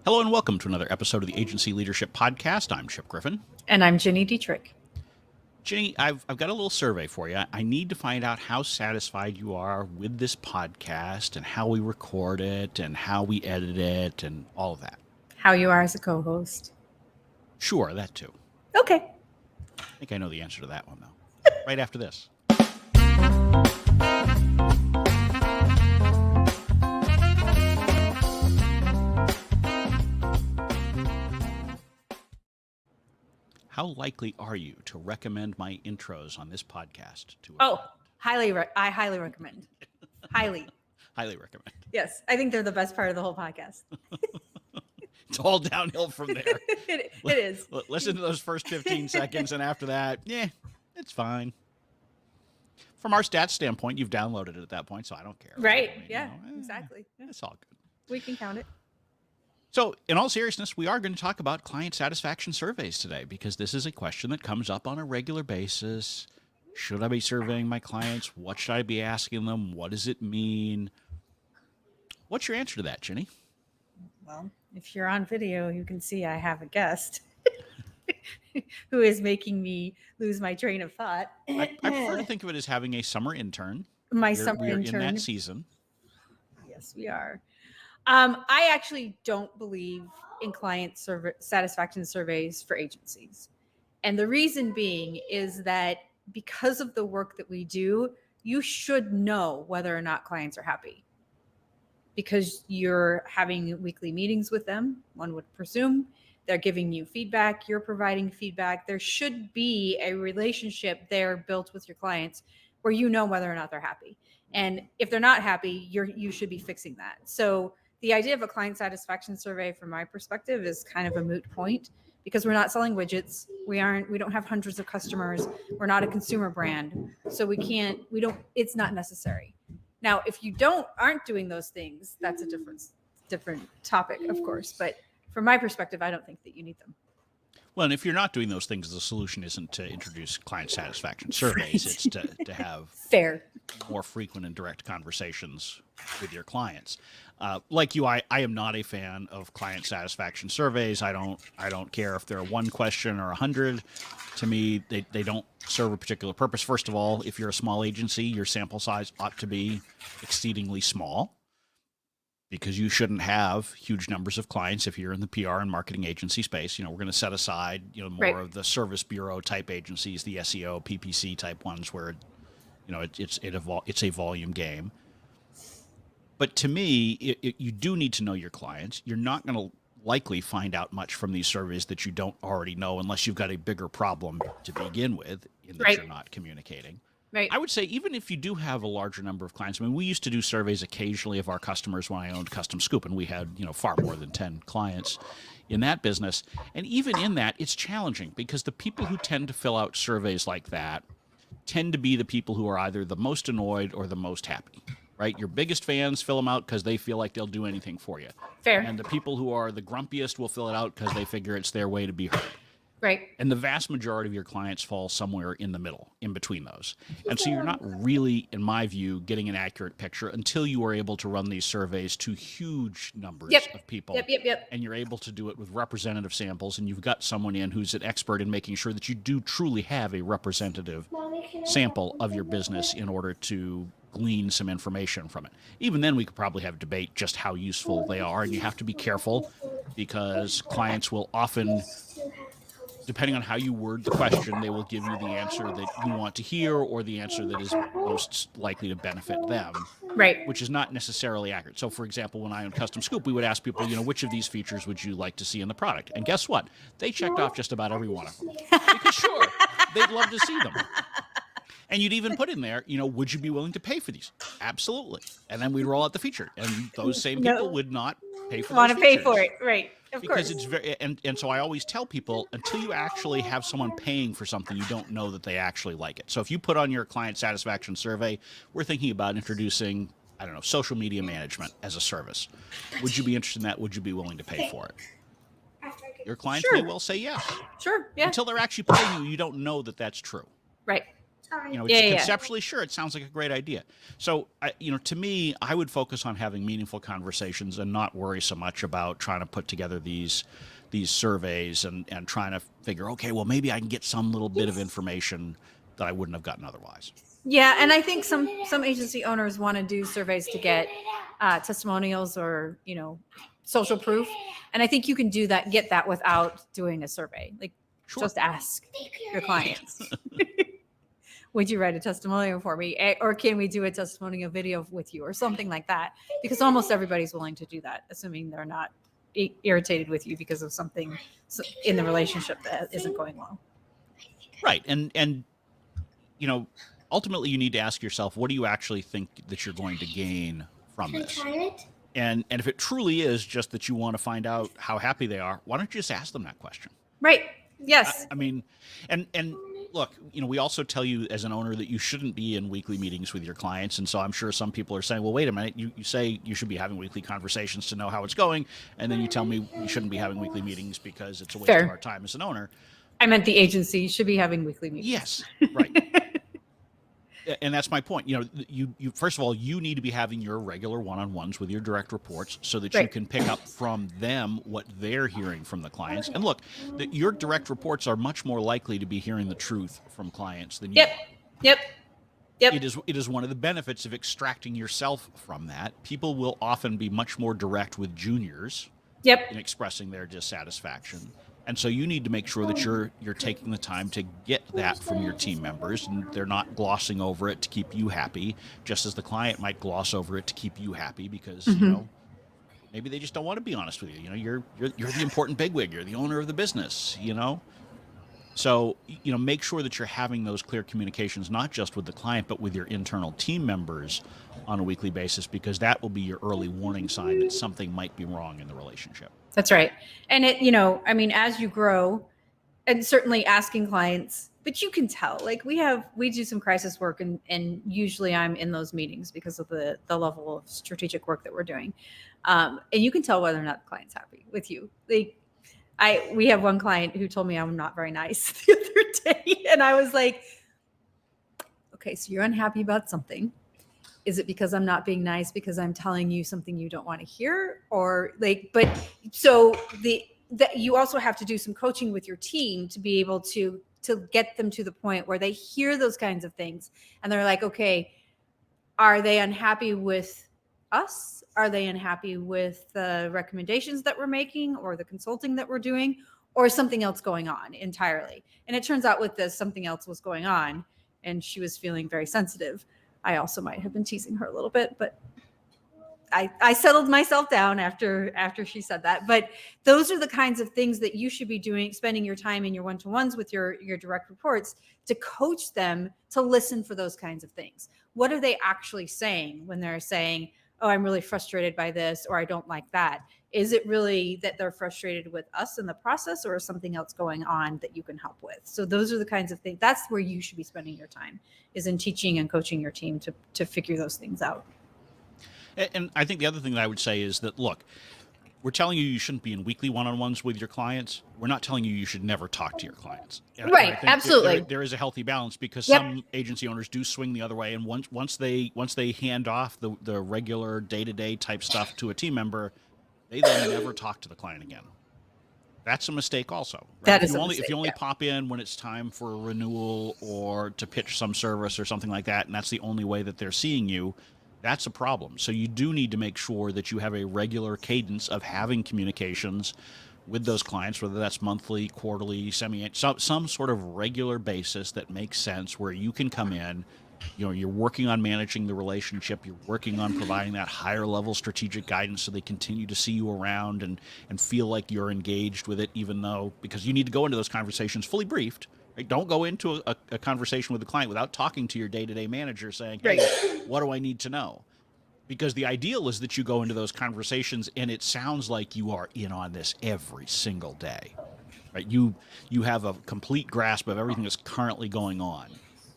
Hello and welcome to another episode of the Agency Leadership Podcast. I'm Chip Griffin. And I'm Ginny Dietrich. Ginny, I've got a little survey for you. I need to find out how satisfied you are with this podcast and how we record it and how we edit it and all of that. How you are as a co-host. Sure, that too. Okay. I think I know the answer to that one, though. Right after this. How likely are you to recommend my intros on this podcast to a friend? I highly recommend. Highly recommend. Yes, I think they're the best part of the whole podcast. It's all downhill from there. It is. Listen to those first 15 seconds, and after that, it's fine. From our stats standpoint, you've downloaded it at that point, so I don't care. Right? Exactly. It's all good. We can count it. So, in all seriousness, we are going to talk about client satisfaction surveys today because this is a question that comes up on a regular basis. Should I be surveying my clients? What should I be asking them? What does it mean? What's your answer to that, Ginny? Well, if you're on video, you can see I have a guest who is making me lose my train of thought. I prefer to think of it as having a summer intern. Summer intern. We're in that season. Yes, we are. I actually don't believe in client satisfaction surveys for agencies. And the reason being is that because of the work that we do, you should know whether or not clients are happy. Because you're having weekly meetings with them, one would presume. They're giving you feedback, you're providing feedback. There should be a relationship there built with your clients where you know whether or not they're happy. And if they're not happy, you should be fixing that. So the idea of a client satisfaction survey, from my perspective, is kind of a moot point because we're not selling widgets. We don't have hundreds of customers. We're not a consumer brand. So it's not necessary. Now, if you aren't doing those things, that's a different topic, of course. But from my perspective, I don't think that you need them. Well, and if you're not doing those things, the solution isn't to introduce client satisfaction surveys. Right. It's to have fair, more frequent and direct conversations with your clients. Like you, I am not a fan of client satisfaction surveys. I don't care if they're one question or 100. To me, they don't serve a particular purpose. First of all, if you're a small agency, your sample size ought to be exceedingly small, because you shouldn't have huge numbers of clients if you're in the PR and marketing agency space. We're going to set aside, more right. of the service bureau type agencies, the SEO, PPC type ones where, it's a volume game. But to me, you do need to know your clients. You're not going to likely find out much from these surveys that you don't already know unless you've got a bigger problem to begin with in that right. you're not communicating. Right. I would say even if you do have a larger number of clients, we used to do surveys occasionally of our customers when I owned Custom Scoop, and we had, far more than 10 clients in that business. And even in that, it's challenging because the people who tend to fill out surveys like that tend to be the people who are either the most annoyed or the most happy, right? Your biggest fans fill them out because they feel like they'll do anything for you. Fair. And the people who are the grumpiest will fill it out because they figure it's their way to be heard. Right. And the vast majority of your clients fall somewhere in the middle, in between those. And so you're not really, in my view, getting an accurate picture until you are able to run these surveys to huge numbers of people. Yep. And you're able to do it with representative samples, and you've got someone in who's an expert in making sure that you do truly have a representative sample of your business in order to glean some information from it. Even then, we could probably have a debate just how useful they are, and you have to be careful because clients will often, depending on how you word the question, they will give you the answer that you want to hear or the answer that is most likely to benefit them, right? Which is not necessarily accurate. So, for example, when I owned Custom Scoop, we would ask people, which of these features would you like to see in the product? And guess what? They checked off just about every one of them. Because sure, they'd love to see them. And you'd even put in there, would you be willing to pay for these? Absolutely. And then we'd roll out the feature. And those same people would not pay for Want those to pay features. for it, right? Of Because course. it's very, and so I always tell people, until you actually have someone paying for something, you don't know that they actually like it. So if you put on your client satisfaction survey, we're thinking about introducing, social media management as a service. Would you be interested in that? Would you be willing to pay for it? Your clients may well say yes. Sure, yeah. Until they're actually paying you, you don't know that that's true. Right. Yeah. conceptually, sure, it sounds like a great idea. So, to me, I would focus on having meaningful conversations and not worry so much about trying to put together these surveys and trying to figure, okay, well, maybe I can get some little bit of information that I wouldn't have gotten otherwise. Yeah, and I think some agency owners want to do surveys to get testimonials or social proof, and I think you can get that without doing a survey. Like, Sure. just ask your clients, would you write a testimonial for me, or can we do a testimonial video with you, or something like that? Because almost everybody's willing to do that, assuming they're not irritated with you because of something in the relationship that isn't going well. Right, and ultimately, you need to ask yourself, what do you actually think that you're going to gain from this? And if it truly is just that you want to find out how happy they are, why don't you just ask them that question? Right. Yes. I mean, and look, we also tell you as an owner that you shouldn't be in weekly meetings with your clients. And so I'm sure some people are saying, well, wait a minute, you say you should be having weekly conversations to know how it's going. And then you tell me we shouldn't be having weekly meetings because it's a waste of our time as an owner. I meant the agency should be having weekly meetings. Yes, right. And that's my point. You first of all, you need to be having your regular one-on-ones with your direct reports so that you can pick up from them what they're hearing from the clients. And look, your direct reports are much more likely to be hearing the truth from clients than you. Yep. It is one of the benefits of extracting yourself from that. People will often be much more direct with juniors in expressing their dissatisfaction. And so you need to make sure that you're taking the time to get that from your team members, and they're not glossing over it to keep you happy, just as the client might gloss over it to keep you happy because maybe they just don't want to be honest with you. You're the important bigwig, you're the owner of the business. So make sure that you're having those clear communications, not just with the client but with your internal team members on a weekly basis, because that will be your early warning sign that something might be wrong in the relationship. That's right. And as you grow, and certainly asking clients, but you can tell, like we do some crisis work, and usually I'm in those meetings because of the level of strategic work that we're doing. And you can tell whether or not the client's happy with you. We have one client who told me I'm not very nice the other day. And I was like, okay, so you're unhappy about something. Is it because I'm not being nice because I'm telling you something you don't want to hear? Or you also have to do some coaching with your team to be able to get them to the point where they hear those kinds of things. And they're like, okay, are they unhappy with us? Are they unhappy with the recommendations that we're making or the consulting that we're doing, or something else going on entirely? And it turns out with this, something else was going on, and she was feeling very sensitive. I also might have been teasing her a little bit, but I settled myself down after she said that. But those are the kinds of things that you should be doing, spending your time in your one-to-ones with your direct reports to coach them to listen for those kinds of things. What are they actually saying when they're saying, oh, I'm really frustrated by this, or I don't like that? Is it really that they're frustrated with us in the process, or is something else going on that you can help with? So those are the kinds of things. That's where you should be spending your time, is in teaching and coaching your team to figure those things out. And I think the other thing that I would say is that, look, we're telling you shouldn't be in weekly one-on-ones with your clients. We're not telling you should never talk to your clients. Right, absolutely. There is a healthy balance, because some agency owners do swing the other way, and once they hand off the regular day-to-day type stuff to a team member, they then never talk to the client again. That's a mistake also. Right? That is a mistake. If you only pop in when it's time for a renewal or to pitch some service or something like that, and that's the only way that they're seeing you, that's a problem. So you do need to make sure that you have a regular cadence of having communications with those clients, whether that's monthly, quarterly, some sort of regular basis that makes sense, where you can come in, you're working on managing the relationship, you're working on providing that higher level strategic guidance so they continue to see you around and feel like you're engaged with it, even though, because you need to go into those conversations fully briefed. Right? Don't go into a conversation with the client without talking to your day-to-day manager saying, hey, what do I need to know? Because the ideal is that you go into those conversations and it sounds like you are in on this every single day. Right? You have a complete grasp of everything that's currently going on.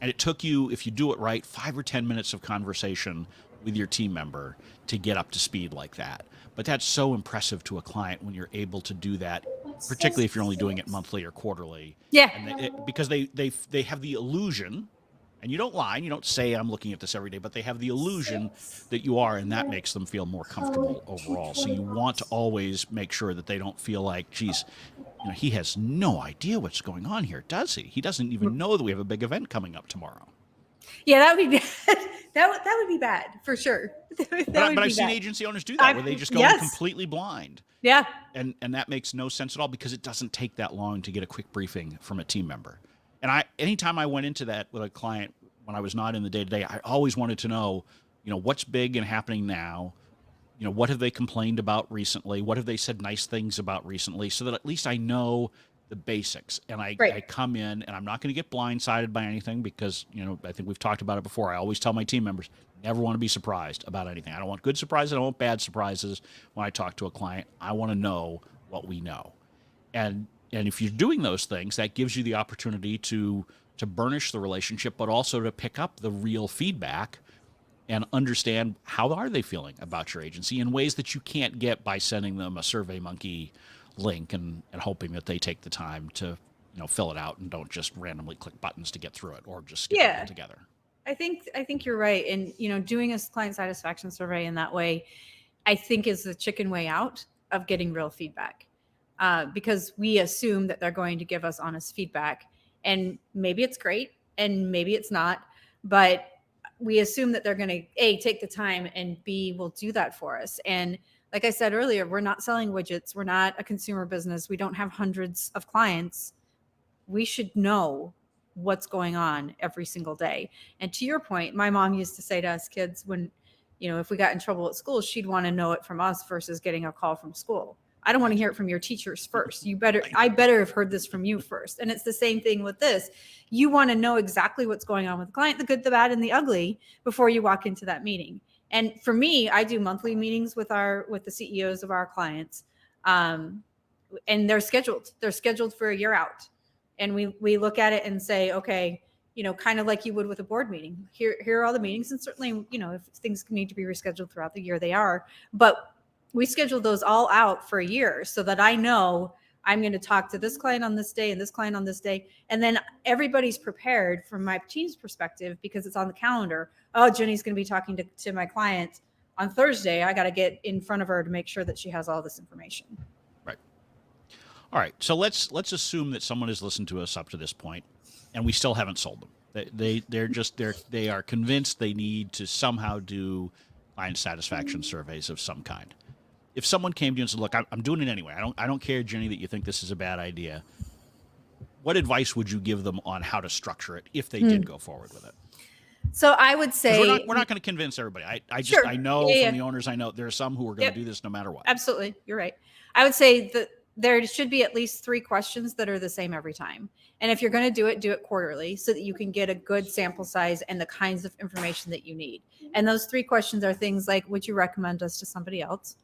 And it took you, if you do it right, 5 or 10 minutes of conversation with your team member to get up to speed like that. But that's so impressive to a client when you're able to do that, particularly if you're only doing it monthly or quarterly. Yeah. And because they have the illusion, And you don't lie, and you don't say I'm looking at this every day, but they have the illusion that you are, and that makes them feel more comfortable overall. So you want to always make sure that they don't feel like, geez, he has no idea what's going on here, does he? He doesn't even know that we have a big event coming up tomorrow. Yeah, that would be bad. That would be bad for sure. But I've seen agency owners do that, where they just go in completely blind. Yeah. And that makes no sense at all, because it doesn't take that long to get a quick briefing from a team member. And anytime I went into that with a client when I was not in the day-to-day, I always wanted to know, what's big and happening now? What have they complained about recently? What have they said nice things about recently? So that at least I know the basics. And I come in, and I'm not going to get blindsided by anything, because, I think we've talked about it before. I always tell my team members, never want to be surprised about anything. I don't want good surprises. I don't want bad surprises when I talk to a client. I want to know what we know. And if you're doing those things, that gives you the opportunity to burnish the relationship, but also to pick up the real feedback and understand how are they feeling about your agency in ways that you can't get by sending them a SurveyMonkey link and hoping that they take the time to fill it out and don't just randomly click buttons to get through it, or just skip it altogether. I think you're right. And doing a client satisfaction survey in that way, I think, is the chicken way out of getting real feedback. Because we assume that they're going to give us honest feedback, and maybe it's great and maybe it's not, but we assume that they're going to A, take the time, and B, will do that for us. And like I said earlier, we're not selling widgets. We're not a consumer business. We don't have hundreds of clients. We should know what's going on every single day. And to your point, my mom used to say to us kids, when, if we got in trouble at school, she'd want to know it from us versus getting a call from school. I don't want to hear it from your teachers first. I better have heard this from you first. And it's the same thing with this. You want to know exactly what's going on with the client, the good, the bad, and the ugly, before you walk into that meeting. And for me, I do monthly meetings with the CEOs of our clients. And they're scheduled. They're scheduled for a year out. And we look at it and say, okay, kind of like you would with a board meeting. Here are all the meetings. And certainly, if things need to be rescheduled throughout the year, they are. But we schedule those all out for a year, so that I know I'm going to talk to this client on this day and this client on this day. And then everybody's prepared from my team's perspective, because it's on the calendar. Oh, Jenny's going to be talking to my client on Thursday. I got to get in front of her to make sure that she has all this information. Right. All right. So let's assume that someone has listened to us up to this point, and we still haven't sold them. They are convinced they need to somehow do client satisfaction surveys of some kind. If someone came to you and said, look, I'm doing it anyway. I don't care, Jenny, that you think this is a bad idea. What advice would you give them on how to structure it if they did go forward with it? So I would say we're not going to convince everybody. Sure. I know from the owners, I know there are some who are going to do this no matter what. Absolutely. You're right. I would say that there should be at least 3 questions that are the same every time. And if you're going to do it quarterly, so that you can get a good sample size and the kinds of information that you need. And those 3 questions are things like, would you recommend us to somebody else?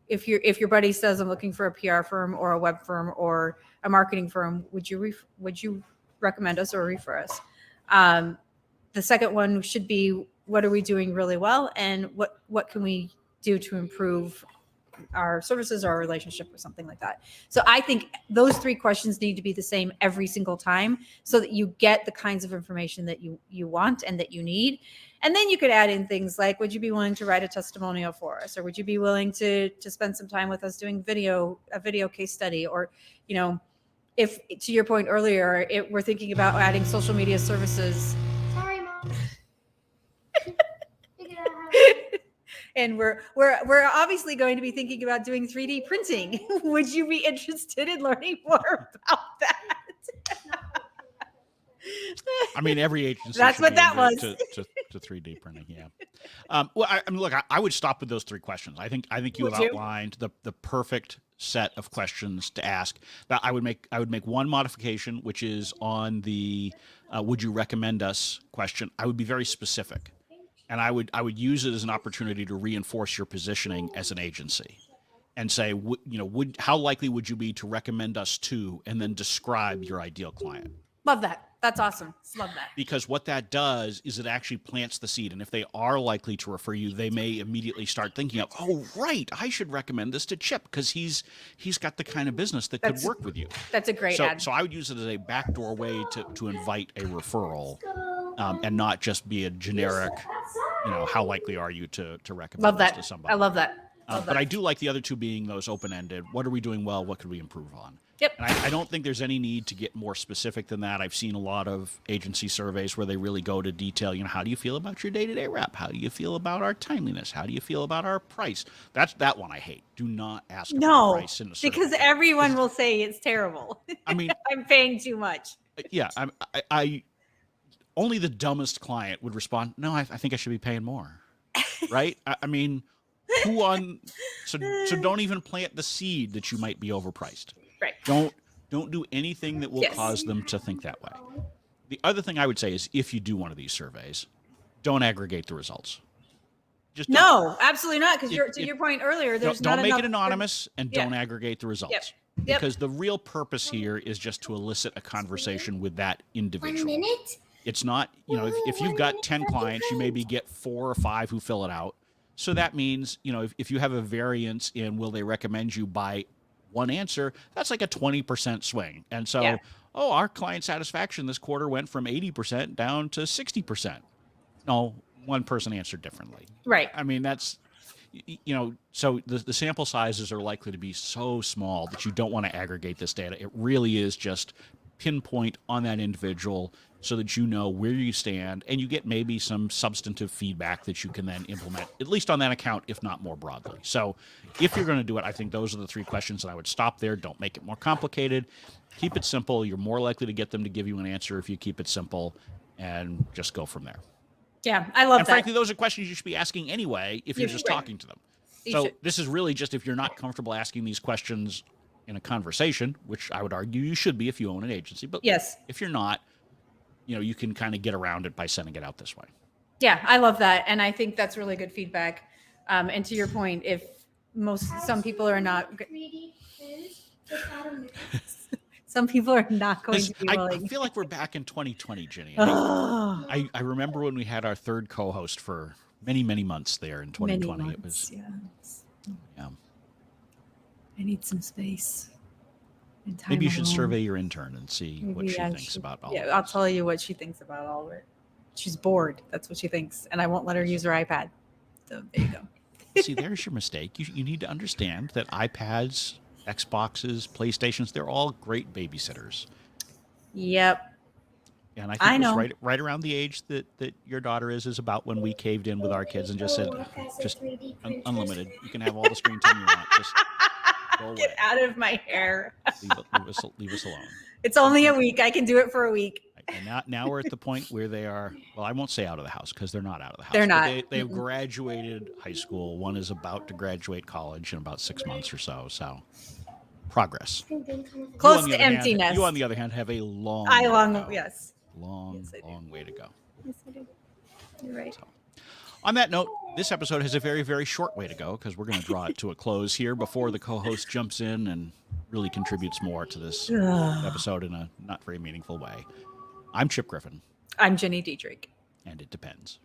If your buddy says, I'm looking for a PR firm or a web firm or a marketing firm, would you recommend us or refer us? The second one should be, what are we doing really well, and what can we do to improve our services or our relationship or something like that. So I think those 3 questions need to be the same every single time, so that you get the kinds of information that you want and that you need. And then you could add in things like, would you be willing to write a testimonial for us? Or would you be willing to spend some time with us doing a video case study? Or, if, to your point earlier, we're thinking about adding social media services. Sorry, Mom. And we're obviously going to be thinking about doing 3D printing. Would you be interested in learning more about that? I mean, every agency. That's what that was. To 3D printing, yeah. Well, I mean, look, I would stop with those 3 questions. I think you have outlined the perfect set of questions to ask. Now, I would make one modification, which is on the would you recommend us question. I would be very specific, and I would use it as an opportunity to reinforce your positioning as an agency, and say, how likely would you be to recommend us to, and then describe your ideal client. Love that. That's awesome. Love that. Because what that does is it actually plants the seed. And if they are likely to refer you, they may immediately start thinking of, oh, right, I should recommend this to Chip, because he's got the kind of business that could work with you. That's a great ad. So I would use it as a backdoor way to invite a referral and not just be a generic, how likely are you to recommend Love this that. to somebody? I love that. But I do like the other two being those open-ended. What are we doing well? What could we improve on? Yep. And I don't think there's any need to get more specific than that. I've seen a lot of agency surveys where they really go to detail, how do you feel about your day-to-day rep? How do you feel about our timeliness? How do you feel about our price? That one I hate. Do not ask about price in the survey. Because everyone will say it's terrible. I mean, I'm paying too much. Yeah, I only the dumbest client would respond, no, I think I should be paying more. Right? I mean, so don't even plant the seed that you might be overpriced. Right. Don't do anything that will cause them to think that way. The other thing I would say is, if you do one of these surveys, don't aggregate the results. Just no, absolutely not. Because to your point earlier, there's don't not make enough it anonymous, and don't aggregate the results. Yep. Because the real purpose here is just to elicit a conversation with that individual. 1 minute. It's not, if you've got 10 clients, you maybe get 4 or 5 who fill it out. So that means, if you have a variance in will they recommend you by one answer, that's like a 20% swing. And so, our client satisfaction this quarter went from 80% down to 60%. No, one person answered differently. Right. I mean, that's, so the sample sizes are likely to be so small that you don't want to aggregate this data. It really is just pinpoint on that individual so that you know where you stand, and you get maybe some substantive feedback that you can then implement, at least on that account, if not more broadly. So if you're going to do it, I think those are the 3 questions that I would stop there. Don't make it more complicated. Keep it simple. You're more likely to get them to give you an answer if you keep it simple, and just go from there. Yeah, I love and that. frankly, those are questions you should be asking anyway if you're just talking to them. So this is really just if you're not comfortable asking these questions in a conversation, which I would argue you should be if you own an agency. But if you're not, you can kind of get around it by sending it out this way. Yeah, I love that. And I think that's really good feedback. And to your point, if some people are not, some people are not going to be willing. I feel like we're back in 2020, Ginny. I remember when we had our third co-host for many, many months there in 2020. Many months, it was, yeah. I need some space. Maybe you should survey your intern and see what she thinks about all of it. I'll tell you what she thinks about all of it. She's bored. That's what she thinks. And I won't let her use her iPad. So there you go. See, there's your mistake. You need to understand that iPads, Xboxes, PlayStations, they're all great babysitters. Yep. And I think it was right around the age that your daughter is about when we caved in with our kids and just said, just unlimited. You can have all the screen time you want. Just go away. Get out of my hair. leave us alone. It's only a week. I can do it for a week. And now we're at the point where they are, well, I won't say out of the house because they're not out of the house. They're not. They've graduated high school. One is about to graduate college in about 6 months or so. So progress. Close to emptiness. You, on the other hand, have a long way to go. Yes, I do. You're right. So, on that note, this episode has a very, very short way to go because we're going to draw it to a close here before the co-host jumps in and really contributes more to this episode in a not very meaningful way. I'm Chip Griffin. I'm Jenny Dietrich. And it depends.